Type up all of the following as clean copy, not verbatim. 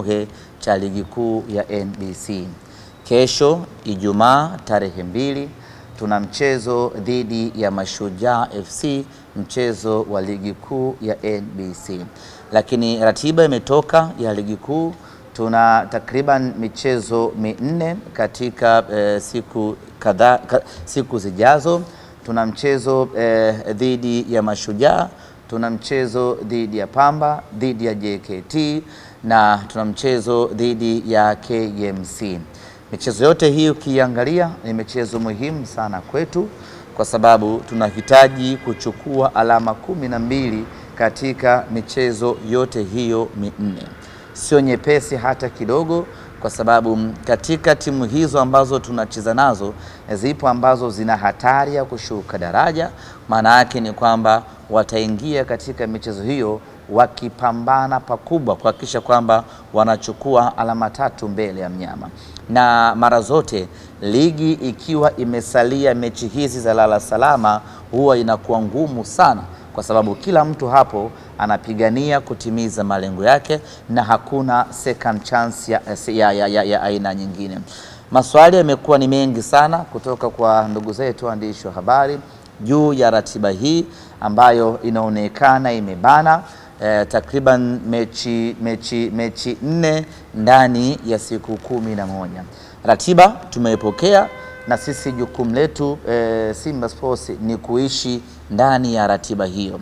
Ruhe cha ligi kuu ya NBC. Kesho Ijumaa tarehe 2 tuna mchezo dhidi ya Mashujaa FC, mchezo wa ligi kuu ya NBC. Lakini ratiba imetoka ya ligi kuu, tuna takriban michezo 4 katika siku zijazo. Tuna mchezo dhidi ya Mashujaa, tuna mchezo dhidi ya Pamba, dhidi ya JKT na tuna mchezo dhidi ya KMC. Michezo yote hii ukiangalia ni michezo muhimu sana kwetu, kwa sababu tunahitaji kuchukua alama 12 katika michezo yote hiyo 4. Sio nyepesi hata kidogo, kwa sababu katika timu hizo ambazo tunacheza nazo zipo ambazo zina hatari ya kushuka daraja. Maana yake ni kwamba wataingia katika michezo hiyo wakipambana pakubwa kuhakikisha kwamba wanachukua alama 3 mbele ya mnyama. Na mara zote ligi ikiwa imesalia mechi hizi za lala salama huwa inakuwa ngumu sana, kwa sababu kila mtu hapo anapigania kutimiza malengo yake na hakuna second chance ya aina nyingine. Maswali yamekuwa ni mengi sana kutoka kwa ndugu zetu waandishi wa habari juu ya ratiba hii ambayo inaonekana imebana takriban mechi 4 ndani ya siku 11. Ratiba tumeipokea na sisi jukumu letu Simba Sports ni kuishi ndani ya ratiba hiyo.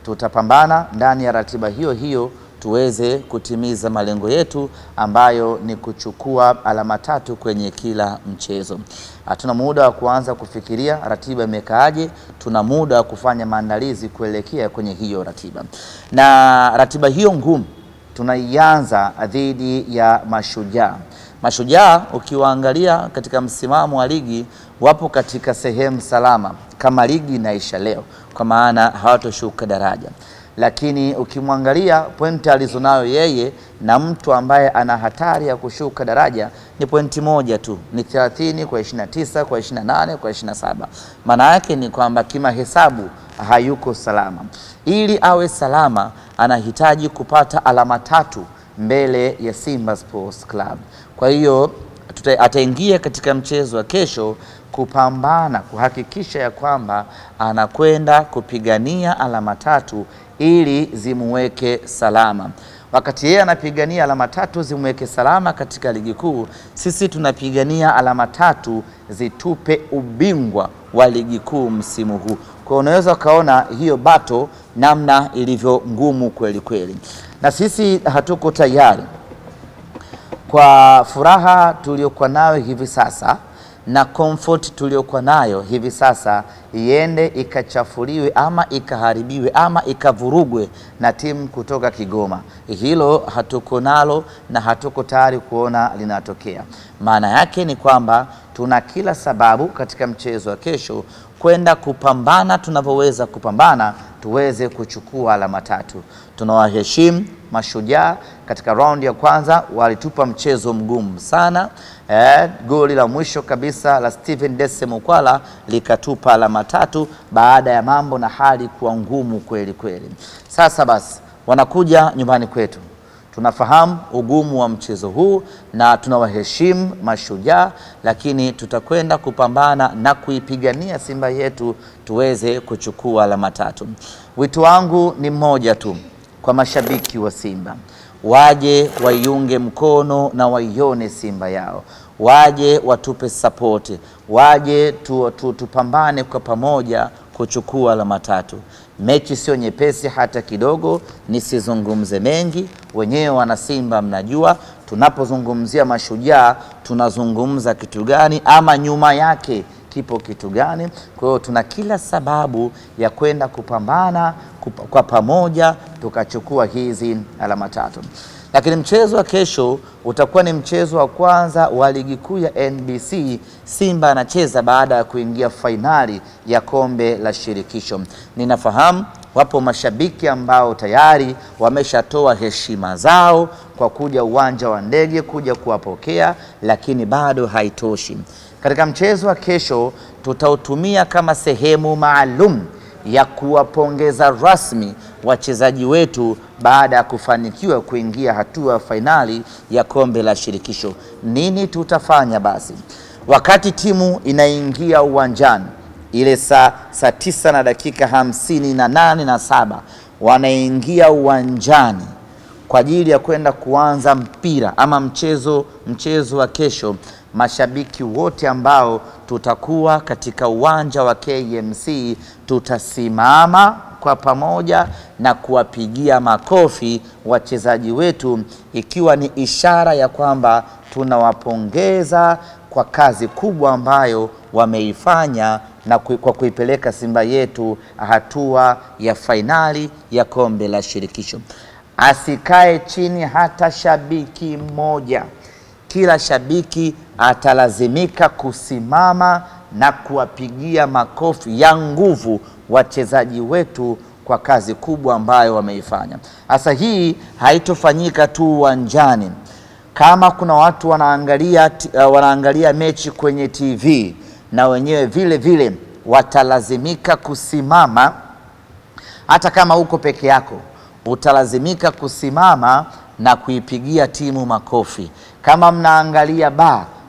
Tutapambana ndani ya ratiba hiyo tuweze kutimiza malengo yetu ambayo ni kuchukua alama 3 kwenye kila mchezo. Hatuna muda wa kuanza kufikiria ratiba imekaaje, tuna muda wa kufanya maandalizi kuelekea kwenye hiyo ratiba. Na ratiba hiyo ngumu tunaianza dhidi ya Mashujaa. Mashujaa ukiwaangalia katika msimamo wa ligi wapo katika sehemu salama kama ligi inaisha leo, kwa maana hawatoshuka daraja. Lakini ukimwangalia pointi alizonayo yeye na mtu ambaye ana hatari ya kushuka daraja ni pointi moja tu, ni 30 kwa 29 kwa 28 kwa 27. Maana yake ni kwamba kimahesabu hayuko salama. Ili awe salama anahitaji kupata alama 3 mbele ya Simba Sports Club. Kwa hiyo ataingia katika mchezo wa kesho kupambana kuhakikisha ya kwamba anakwenda kupigania alama 3 ili zimuweke salama. Wakati yeye anapigania alama 3 zimuweke salama katika ligi kuu, sisi tunapigania alama 3 zitupe ubingwa wa ligi kuu msimu huu. Kwa unaweza kaona hiyo bato namna ilivyo ngumu kweli kweli. Na sisi hatuko tayari kwa furaha tuliokuwa nayo hivi sasa na comfort tuliokuwa nayo hivi sasa iende ikachafuliwe ama ikaharibiwe ama ikavurugwe na timu kutoka Kigoma. Hilo hatuko nalo na hatuko tayari kuona linatokea. Maana yake ni kwamba tuna kila sababu katika mchezo wa kesho kwenda kupambana tunavyoweza kupambana tuweze kuchukua alama 3. Tunawaheshimu Mashujaa, katika round ya kwanza walitupa mchezo mgumu sana. Goli la mwisho kabisa la Steven Dese Mukwala likatupa alama 3 baada ya mambo na hali kuwa ngumu kweli kweli. Sasa basi wanakuja nyumbani kwetu. Tunafahamu ugumu wa mchezo huu na tunawaheshimu Mashujaa, lakini tutakwenda kupambana na kuipigania Simba yetu tuweze kuchukua alama 3. Wito wangu ni mmoja tu kwa mashabiki wa Simba. Waje waiunge mkono na waione Simba yao. Waje watupe support. Waje tupambane kwa pamoja kuchukua alama 3. Mechi sio nyepesi hata kidogo, nisizungumze mengi. Wenyewe wana Simba mnajua tunapozungumzia Mashujaa tunazungumza kitu gani ama nyuma yake kipo kitu gani. Kwa hiyo tuna kila sababu ya kwenda kupambana kwa pamoja tukachukua hizi alama 3. Lakini mchezo wa kesho utakuwa ni mchezo wa kwanza wa ligi kuu ya NBC. Simba anacheza baada ya kuingia fainali ya kombe la shirikisho. Ninafahamu wapo mashabiki ambao tayari wameshatoa heshima zao kwa kuja uwanja wa ndege kuja kuwapokea, lakini bado haitoshi. Katika mchezo wa kesho tutautumia kama sehemu maalum ya kuwapongeza rasmi wachezaji wetu baada ya kufanikiwa kuingia hatua fainali ya kombe la shirikisho. Nini tutafanya basi? Wakati timu inaingia uwanjani ile saa 9 na dakika 58:07 wanaingia uwanjani kwa ajili ya kwenda kuanza mpira ama mchezo wa kesho, mashabiki wote ambao tutakuwa katika uwanja wa KMC tutasimama kwa pamoja na kuwapigia makofi wachezaji wetu, ikiwa ni ishara ya kwamba tunawapongeza kwa kazi kubwa ambayo wameifanya na kwa kuipeleka Simba yetu hatua ya fainali ya kombe la shirikisho. Asikae chini hata shabiki mmoja. Kila shabiki atalazimika kusimama na kuwapigia makofi ya nguvu wachezaji wetu kwa kazi kubwa ambayo wameifanya. Sasa hii haitofanyika tu uwanjani. Kama kuna watu wanaangalia mechi kwenye TV, na wenyewe vile vile watalazimika kusimama. Hata kama uko peke yako, utalazimika kusimama na kuipigia timu makofi. Kama mnaangalia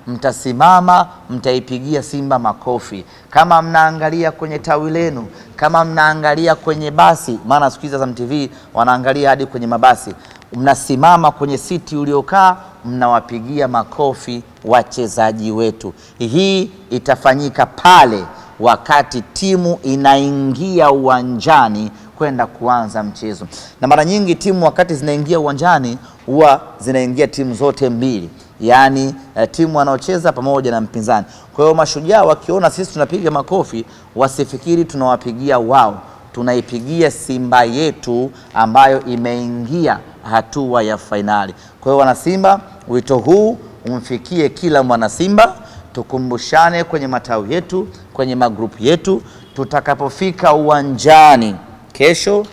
mtasimama, mtaipigia Simba makofi. Kama mnaangalia kwenye tawi lenu, kama mnaangalia kwenye basi, maana siku hizi za TV wanaangalia hadi kwenye mabasi, mnasimama kwenye siti uliokaa, mnawapigia makofi wachezaji wetu. Hii itafanyika pale wakati timu inaingia uwanjani kwenda kuanza mchezo. Na mara nyingi timu wakati zinaingia uwanjani huwa zinaingia timu zote mbili, yani timu wanaocheza pamoja na mpinzani. Kwa hiyo Mashujaa wakiona sisi tunapiga makofi, wasifikiri tunawapigia wao, tunaipigia Simba yetu ambayo imeingia hatua ya fainali. Kwa hiyo wana Simba, wito huu umfikie kila mwana Simba. Tukumbushane kwenye matawi yetu, kwenye magrupu yetu, tutakapofika uwanjani kesho,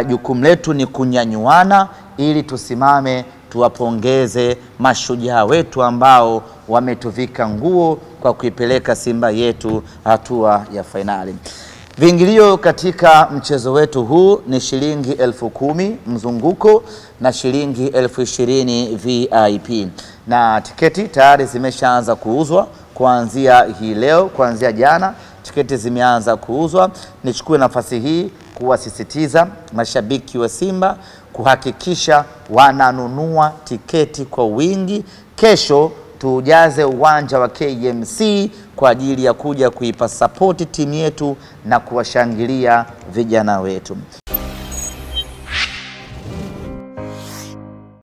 jukumu letu ni kunyanyuana ili tusimame tuwapongeze mashujaa wetu ambao wametuvika nguo kwa kuipeleka Simba yetu hatua ya fainali. Viingilio katika mchezo wetu huu ni shilingi 10,000 mzunguko na shilingi 20,000 VIP. Na tiketi tayari zimeshaanza kuuzwa kuanzia hii leo, kuanzia jana tiketi zimeanza kuuzwa. Nichukue nafasi hii kuwasisitiza mashabiki wa Simba kuhakikisha wananunua tiketi kwa wingi. Kesho tujaze uwanja wa KMC kwa ajili ya kuja kuipa support timu yetu na kuwashangilia vijana wetu.